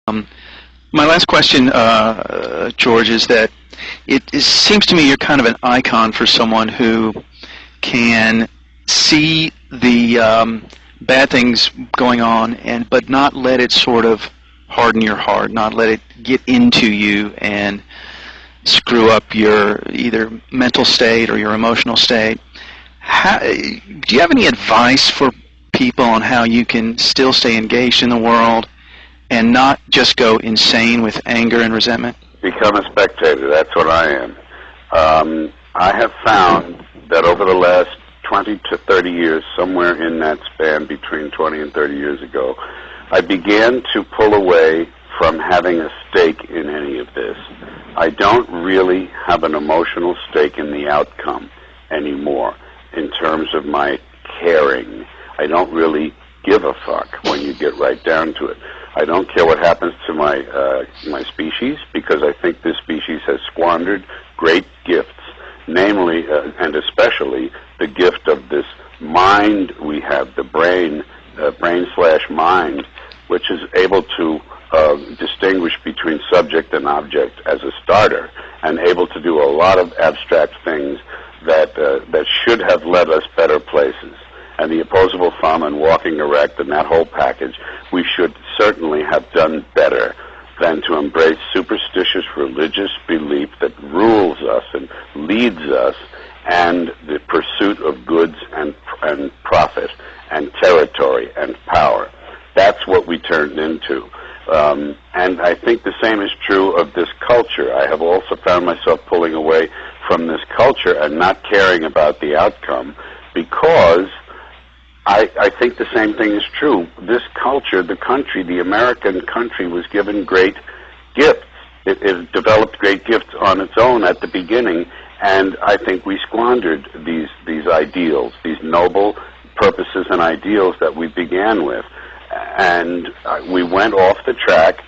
My last question, George, is that it seems to me you're kind of an icon for someone who can see the bad things going on, but not let it sort of harden your heart, not let it get into you and screw up your either mental state or your emotional state. Do you have any advice for people on how you can still stay engaged in the world and not just go insane with anger and resentment? Become a spectator. That's what I am. I have found that over the last 20 to 30 years, somewhere in that span between 20 and 30 years ago, I began to pull away from having a stake in any of this. I don't really have an emotional stake in the outcome anymore in terms of my caring. I don't really give a fuck when you get right down to it. I don't care what happens to my species, because I think this species has squandered great gifts, namely and especially the gift of this mind we have, the brain/mind, which is able to distinguish between subject and object as a starter, and able to do a lot of abstract things that should have led us better places. And the opposable thumb and walking erect and that whole package, we should certainly have done better than to embrace superstitious religious belief that rules us and leads us, and the pursuit of goods and profit and territory and power. That's what we turned into. And I think the same is true of this culture. I have also found myself pulling away from this culture and not caring about the outcome, because I think the same thing is true. This culture, the country, the American country, was given great gifts. It developed great gifts on its own at the beginning, and I think we squandered these ideals, these noble purposes and ideals that we began with. And we went off the track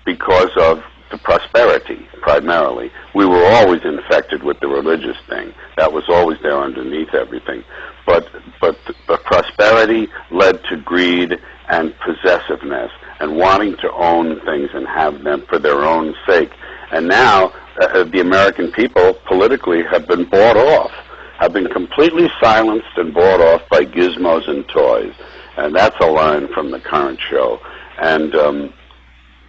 because of the prosperity, primarily. We were always infected with the religious thing. That was always there underneath everything. But prosperity led to greed and possessiveness and wanting to own things and have them for their own sake. And now the American people politically have been bought off, have been completely silenced and bought off by gizmos and toys. And that's a line from the current show. And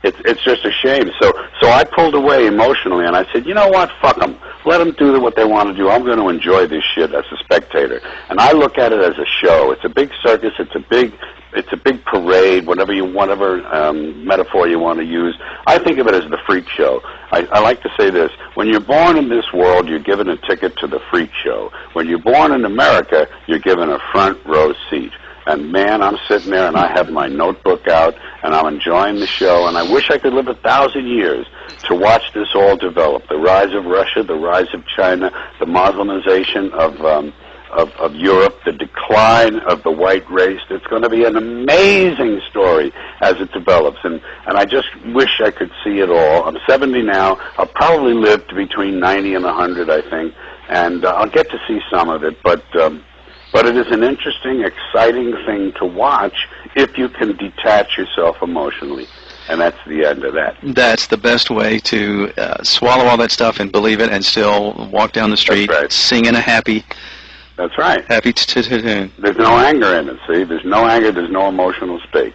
it's just a shame. So I pulled away emotionally, and I said, you know what, fuck them. Let them do what they want to do. I'm going to enjoy this shit as a spectator. And I look at it as a show. It's a big circus. It's a big parade, whatever metaphor you want to use. I think of it as the freak show. I like to say this. When you're born in this world, you're given a ticket to the freak show. When you're born in America, you're given a front row seat. And man, I'm sitting there and I have my notebook out and I'm enjoying the show, and I wish I could live 1,000 years to watch this all develop. The rise of Russia, the rise of China, the Muslimization of Europe, the decline of the white race. It's going to be an amazing story as it develops, and I just wish I could see it all. I'm 70 now. I'll probably live to between 90 and 100, I think, and I'll get to see some of it, but it is an interesting, exciting thing to watch if you can detach yourself emotionally. And that's the end of that. That's the best way to swallow all that stuff and believe it and still walk down the street singing a happy... That's right. Happy tune. There's no anger in it, see? There's no anger, there's no emotional stake.